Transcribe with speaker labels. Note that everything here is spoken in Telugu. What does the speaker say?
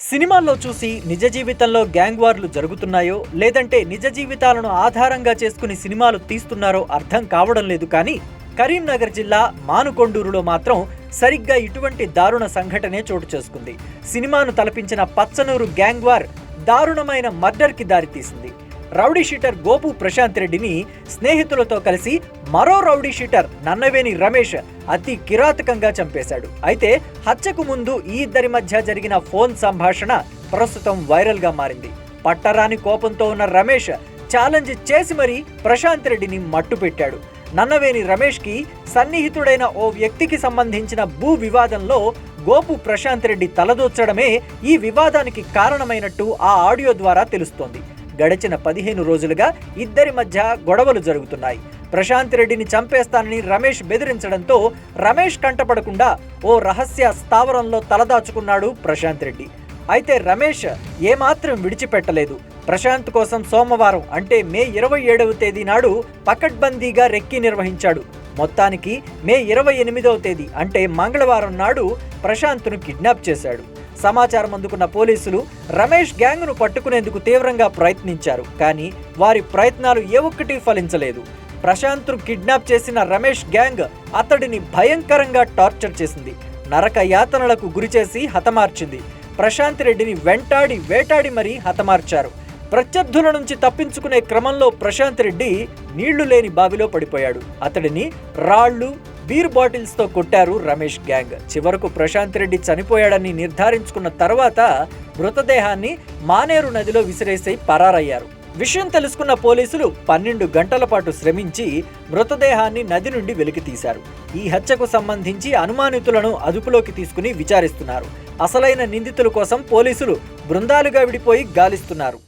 Speaker 1: సినిమాల్లో చూసి నిజ జీవితంలో గ్యాంగ్ వార్లు జరుగుతున్నాయో లేదంటే నిజ జీవితాలను ఆధారంగా చేసుకుని సినిమాలు తీస్తున్నారో అర్థం కావడం లేదు. కానీ కరీంనగర్ జిల్లా మానుకొండూరులో మాత్రం సరిగ్గా ఇటువంటి దారుణ సంఘటనే చోటు చేసుకుంది. సినిమాను తలపించిన పచ్చనూరు గ్యాంగ్ వార్ దారుణమైన మర్డర్కి దారితీసింది. రౌడీ షీటర్ గోపు ప్రశాంత్ రెడ్డిని స్నేహితులతో కలిసి మరో రౌడీ షీటర్ నన్నవేని రమేష్ అతి కిరాతకంగా చంపేశాడు. అయితే హత్యకు ముందు ఈ ఇద్దరి మధ్య జరిగిన ఫోన్ సంభాషణ ప్రస్తుతం వైరల్ గా మారింది. పట్టరాని కోపంతో ఉన్న రమేష్ ఛాలెంజ్ చేసి మరీ ప్రశాంత్ రెడ్డిని మట్టు పెట్టాడు. నన్నవేని రమేష్ కి సన్నిహితుడైన ఓ వ్యక్తికి సంబంధించిన భూ వివాదంలో గోపు ప్రశాంత్ రెడ్డి తలదూర్చడమే ఈ వివాదానికి కారణమైనట్టు ఆ ఆడియో ద్వారా తెలుస్తోంది. గడిచిన 15 రోజులుగా ఇద్దరి మధ్య గొడవలు జరుగుతున్నాయి. ప్రశాంత్ రెడ్డిని చంపేస్తానని రమేష్ బెదిరించడంతో రమేష్ కంటపడకుండా ఓ రహస్య స్థావరంలో తలదాచుకున్నాడు ప్రశాంత్ రెడ్డి. అయితే రమేష్ ఏమాత్రం విడిచిపెట్టలేదు. ప్రశాంత్ కోసం సోమవారం అంటే మే 27వ తేదీ నాడు పకడ్బందీగా రెక్కీ నిర్వహించాడు. మొత్తానికి మే 28వ తేదీ అంటే మంగళవారం నాడు ప్రశాంత్ను కిడ్నాప్ చేశాడు. సమాచారం అందుకున్న పోలీసులు రమేష్ గ్యాంగ్ను పట్టుకునేందుకు తీవ్రంగా ప్రయత్నించారు. కానీ వారి ప్రయత్నాలు ఏ ఒక్కటి ఫలించలేదు. ప్రశాంత్ను కిడ్నాప్ చేసిన రమేష్ గ్యాంగ్ అతడిని భయంకరంగా టార్చర్ చేసింది. నరక యాతనలకు గురిచేసి హతమార్చింది. ప్రశాంత్ రెడ్డిని వేటాడి మరీ హతమార్చారు. ప్రత్యర్థుల నుంచి తప్పించుకునే క్రమంలో ప్రశాంత్ రెడ్డి నీళ్లు లేని బావిలో పడిపోయాడు. అతడిని రాళ్లు, బీర్ బాటిల్స్ తో కొట్టారు రమేష్ గ్యాంగ్. చివరకు ప్రశాంత్ రెడ్డి చనిపోయాడని నిర్ధారించుకున్న తర్వాత మృతదేహాన్ని మానేరు నదిలో విసిరేసి పరారయ్యారు. విషయం తెలుసుకున్న పోలీసులు 12 గంటల పాటు శ్రమించి మృతదేహాన్ని నది నుండి వెలికితీశారు. ఈ హత్యకు సంబంధించి అనుమానితులను అదుపులోకి తీసుకుని విచారిస్తున్నారు. అసలైన నిందితుల కోసం పోలీసులు బృందాలుగా విడిపోయి గాలిస్తున్నారు.